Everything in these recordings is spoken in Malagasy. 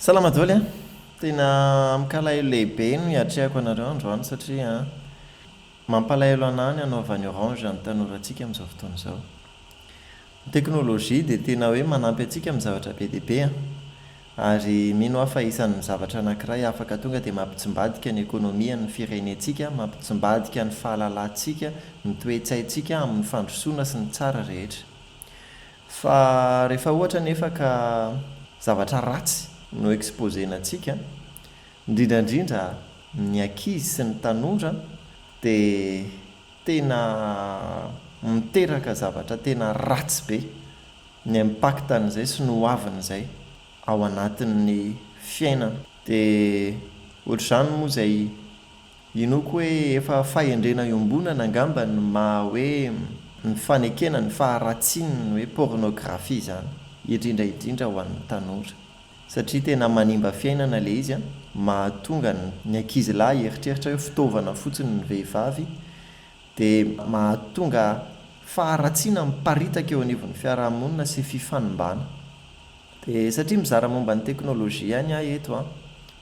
Salama daholo a tena mikalaelo lehibe no hiatrehako anareo androany satria mampalahelo anahy ny anaovany orange ny tanorantsika amin'izao fotoana izao. Ny teknolojia dia tena hoe manampy antsika amin'ny zavatra be dia be ary mino aho fa isan'ny zavatra anankiray afaka tonga dia mampitsimbadika ny ekonomia ny firenentsika, mampitsimbadika ny fahalalantsika, ny toe-tsaintsika amin'ny fandrosoana sy ny tsara rehetra. Fa rehefa ohatra nefa ka zavatra ratsy no exposenantsika, indrindrandrindra ny ankizy sy ny tanora dia tena miteraka zavatra tena ratsy be, ny impactan'izay sy ny hoavin'izay ao anatin'ny fiainana. Dia ohatr'izany moa izay inoko hoe efa fahendrena iombonana angamba ny maha hoe ny fanekena ny faharatsiany hoe pornografia izany, indrindra ho an'ny tanora. Satria tena manimba fiainana ilay izy mahatonga ny ankizy lahy hieritreritra hoe fitaovana fotsiny ny vehivavy, dia mahatonga faharatsiana miparitaka eo anivon'ny fiarahamonina sy fifanimbana. Dia satria mizara momba ny teknolojia ihany aho eto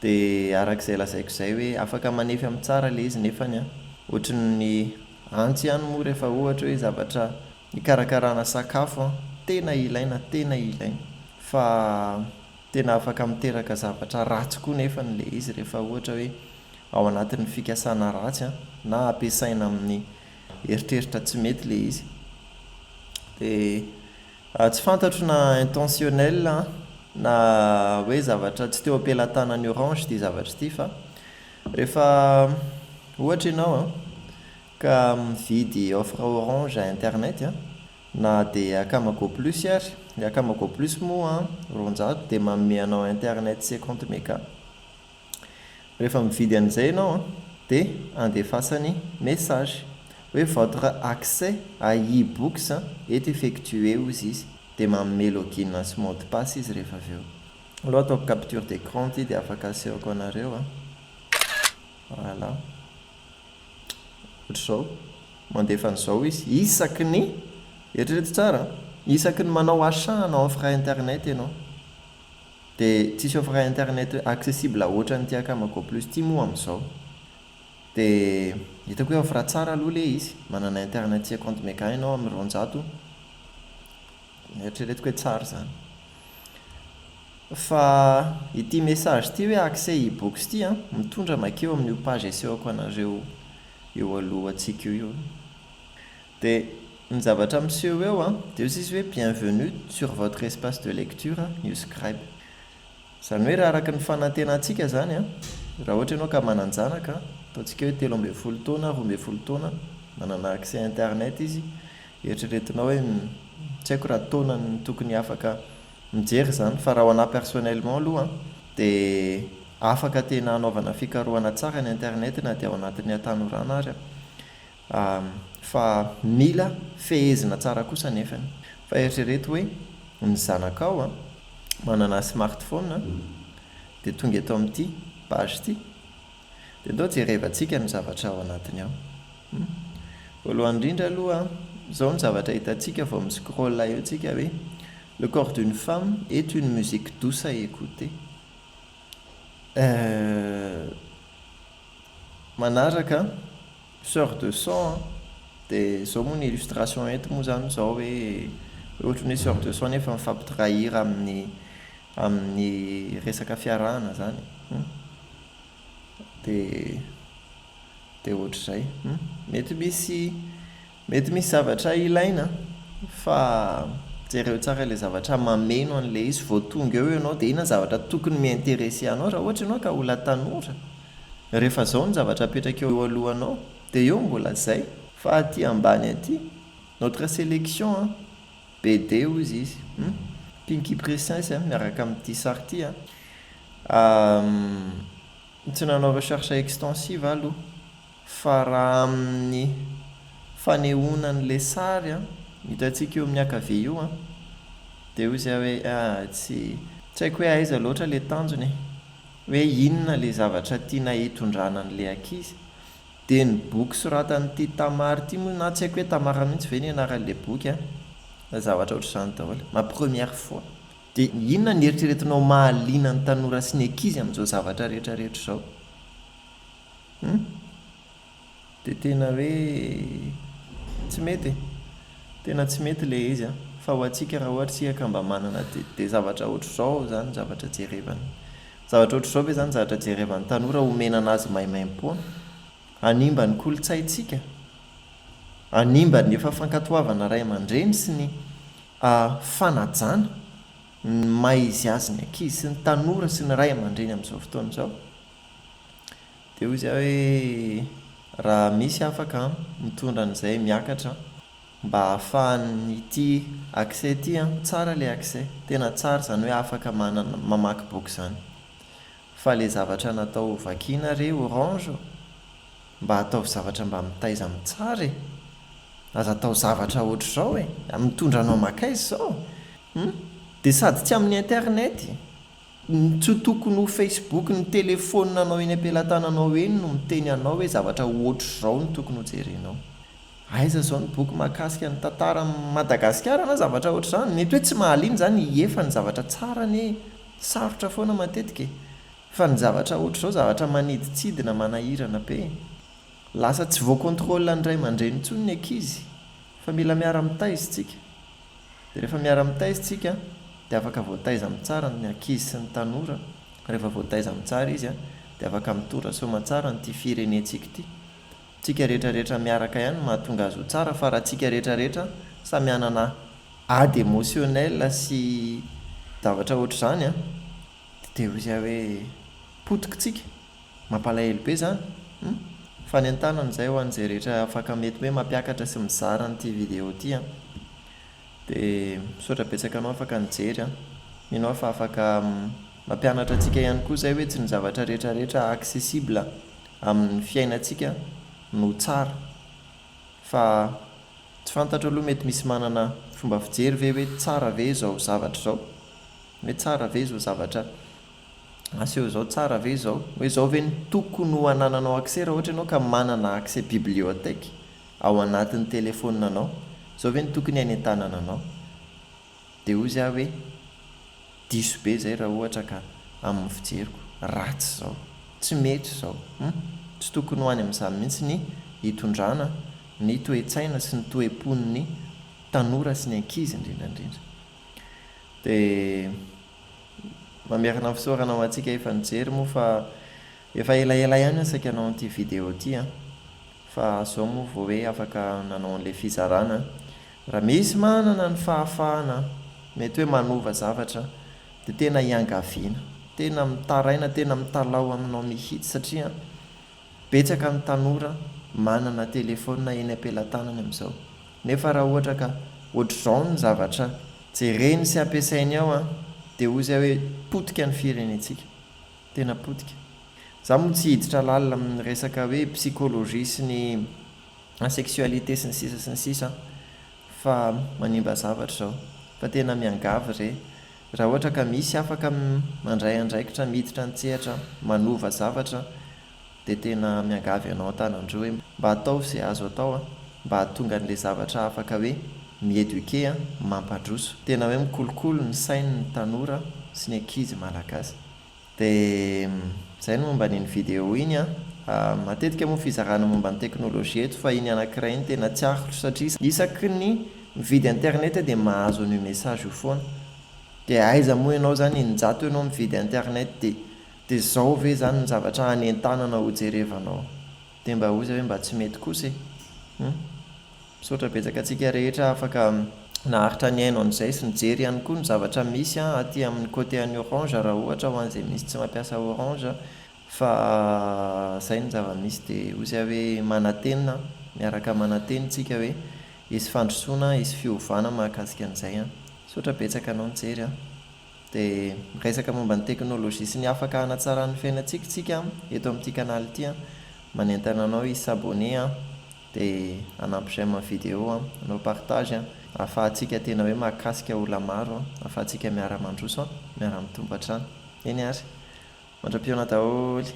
dia arak'izay lazaiko izay hoe afaka manefy amin'ny tsara ilay izy nefany ohatry ny antsy ihany moa rehefa ohatra hoe zavatra hikarakarana sakafo tena ilaina fa tena afaka miteraka zavatra ratsy koa nefa n'ilay izy rehefa ohatra hoe ao anatin'ny fikasana ratsy na ampiasaina amin'ny eritreritra tsy mety ilay izy. Dia tsy fantatro na intentionnel na hoe zavatra tsy teo ampelantanany orange ity zavatra ity, fa rehefa ohatra ianao ka mividy offre orange à internet na dia akamako plus ary, ny akamako plus moa roanjato dia manome anao internet 50 méga. Rehefa mividy an'izay ianao dia andefasany message hoe votre accès à e-books est effectué hozy izy, dia manome login sy mot de passe izy rehefa avy eo. Aloha ataoko capture d'écran ity dia afaka asehoko anareo voilà. Ohatr'izao mandefa an'izao izy isaky ny eritrereto tsara, isaky ny manao achat na offre internet ianao dia tsisy offre internet accessible ohatran'ity akamako plus ity moa amin'izao. Dia hitako hoe offre tsara aloha ilay izy, manana internet 50 méga ianao amin'ny roanjato, eritreretiko hoe tsara izany. Fa ity message ity hoe accès e-books ity mitondra makeo amin'io page asehoko anareo eo alohantsika io. Dia ny zavatra miseho eo dia izy hoe bienvenue sur votre espace de lecture subscribe. Izany hoe raha araka ny fanantenantsika zany raha ohatra ianao ka mananjanaka, ataontsika hoe 13 taona 12 taona manana accès internet izy, eritreretinao hoe tsy haiko raha taona ny tokony afaka mijery izany, fa raha ho anahy personnellement aloha dia afaka tena anaovana fikarohana tsara ny internet na dia ao anatin'ny atanorana ary fa mila fehezina tsara kosa nefany. Fa eritrereto hoe ny zanakao manana smartphone dia tonga eto amin'ity page ity dia ndao jerevantsika ny zavatra ao anatiny ao. Voalohany indrindra aloha izao ny zavatra hitantsika vao miscroll eo tsika hoe le corps d'une femme est une musique douce à écouter. Manaraka sort de son dia izao moa ny illustration ento moa zany izao hoe ohatra ny sort de son nefa mifampitrahira amin'ny resaka fiarahana zany. Dia ohatr'izay mety misy zavatra ilaina fa jereo tsara ilay zavatra mameno an'ilay izy vao tonga eo ianao dia ina zavatra tokony miinteresse anao raha ohatra ianao ka olona tanora. Rehefa izao ny zavatra apetraka eo alohanao dia eo mbola izay, fa aty ambany aty notre sélection BD hozy izy Pinky Princess miaraka amin'ity sary ity tsy nanao recherche extensive aloha, fa raha amin'ny fanehoanan'ilay sary hitantsika eo amin'ny ankavia io dia hoy izay hoe tsy haiko hoe aiza loatra ilay tanjony hoe inona ilay zavatra tiana hitondrana n'ilay ankizy. Dia ny boky soratan'ity Tamara ity moa, na tsy haiko hoe Tamara mihitsy ve ny anaran'ilay boky zavatra ohatr'izany daholo, ma première fois dia inona ny eritreretinao mahaliana ny tanora sy ny ankizy amin'izao zavatra rehetrarehetra izao? Dia tena hoe tsy mety, tena tsy mety ilay izy a. Fa ho antsika raha ohatra tsika ka mba manana dia zavatra ohatr'izao zany zavatra jerevana. Zavatra ohatr'izao ve zany zavatra jerevan'ny tanora omena anazy maimaim-poana, hanimba ny kolontsaintsika, hanimba ny efa fankatoavana ray aman-dreny sy ny fanajana ny maizy azy ny ankizy sy ny tanora sy ny ray aman-dreny amin'izao fotoana izao. Dia hoy izy hoe raha misy afaka mitondra an'izay miakatra mba ahafahany ity accès ity tsara ilay accès, tena tsara zany hoe afaka mamaky boky zany. Fa ilay zavatra natao vakiana re orange mba atao zavatra mba mitaiza mitsara aza atao zavatra ohatr'izao mitondra anao makaizy izao. Dia sady tsy amin'ny internet, tsy tokony ho Facebook ny telefônina anao eny am-pelantananao eny no miteny anao hoe zavatra ohatr'izao no tokony ho jerenao. Aiza izao ny boky mahakasika ny tantara Madagasikara na zavatra ohatr'izany? Mety hoe tsy mahaliana zany hiefa ny zavatra tsara ny sarotra foana matetika, fa ny zavatra ohatr'izao zavatra maniditsidina manahirana be. Lasa tsy voakontrôle ny ray aman-dreny intsony ny ankizy, fa mila miara-mitaiza isika. Dia rehefa miara-mitaiza isika dia afaka voataiza mitsara ny ankizy sy ny tanora. Rehefa voataiza mitsara izy dia afaka mitondra soamantsara nyity firenentsika ity. Tsika rehetrarehetra miaraka ihany mahatonga azy ho tsara, fa raha tsika rehetrarehetra samy anana ady émotionnel sy zavatra ohatr'izany dia hoy izy hoe potika tsika, mampalahelo be zany. Fa ny an-tanana izay ho an'izay rehetra afaka mety hoe mampiakatra sy mizara n'ity vidéo ity dia misaotra betsaka anao afaka nijery minao fa afaka mampianatra antsika ihany koa izay hoe tsy ny zavatra rehetrarehetra accessible amin'ny fiainantsika no tsara. Fa tsy fantatra aloha mety misy manana fomba fijery ve hoe tsara ve izao zavatra izao, hoe tsara ve izao zavatra aseho izao, tsara ve izao, hoe izao ve ny tokony ho anananao accès raha ohatra ianao ka manana accès bibliotèque ao anatin'ny telefônina anao, izao ve ny tokony any an-tanana anao? Dia hoy izy hoe diso be izay raha ohatra ka amin'ny fijeriko ratsy izao, tsy mety izao, tsy tokony ho any amin'izany mihitsy ny hitondrana ny toe-tsaina sy ny toe-pon'ny tanora sy ny ankizy indrindrandrindra. Dia mamerana ny fisaorana ho antsika efa nijery moa fa efa elaela ihany saika hanao an'ity vidéo ity fa izao moa vao hoe afaka nanao an'ilay fizarana. Raha misy manana ny fahafahana mety hoe manova zavatra dia tena hiangaviana, tena mitaraina, tena mitalao aminao mihitsy, satria betsaka amin'ny tanora manana telefônina eny am-pelantanany amin'izao. Nefa raha ohatra ka ohatr'izao ny zavatra jereny sy ampiasainy ao dia hoy izy hoe potika ny firenentsika, tena potika. Izaho moa tsy hiditra lalina amin'ny resaka hoe psychologie sy ny sexualité sy ny sisa fa manimba zavatra izao, fa tena miangavy re raha ohatra ka misy afaka mandray andraikitra miditra an-tsehatra manova zavatra dia tena miangavy ianao an-tanandroa hoe mba atao izay azo atao mba hahatonga an'ilay zavatra afaka hoe mieduquer mampandroso, tena hoe mikolokolo ny sain'ny tanora sy ny ankizy malagasy. Dia izay no momba n'iny vidéo iny matetika moa fizarana momba ny teknolojia eto, fa iny anankiray iny tena tsy ahitro satria isaky ny mividy internet dia mahazo an'io message io foana. Dia aiza moa ianao zany injato ianao mividy internet dia izao ve zany ny zavatra any an-tanana ho jerevanao? Dia mba hoy izy hoe mba tsy mety kosa misaotra betsaka antsika rehetra afaka naharitra ny aino an'izay sy nijery ihany koa ny zavatra misy aty amin'ny côté any orange raha ohatra ho an'izay misy tsy mampiasa orange. Fa izay ny zava-misy dia hoy izy hoe manatenina, miaraka manateny tsika hoe hisy fandrosoana, hisy fiovana mahakasika an'izay misaotra betsaka anao nijery dia resaka momba ny teknolojia sy ny afaka hanatsarany fiainantsika tsika eto amin'ity kanaly ity manentana anao hisabone dia hanampy izay amin'ny vidéo anao partage ahafahantsika tena hoe mahakasika olona maro, ahafahantsika miara-mandroso, miara-mitombo hatrany. Eny ary mandram-piona daholo.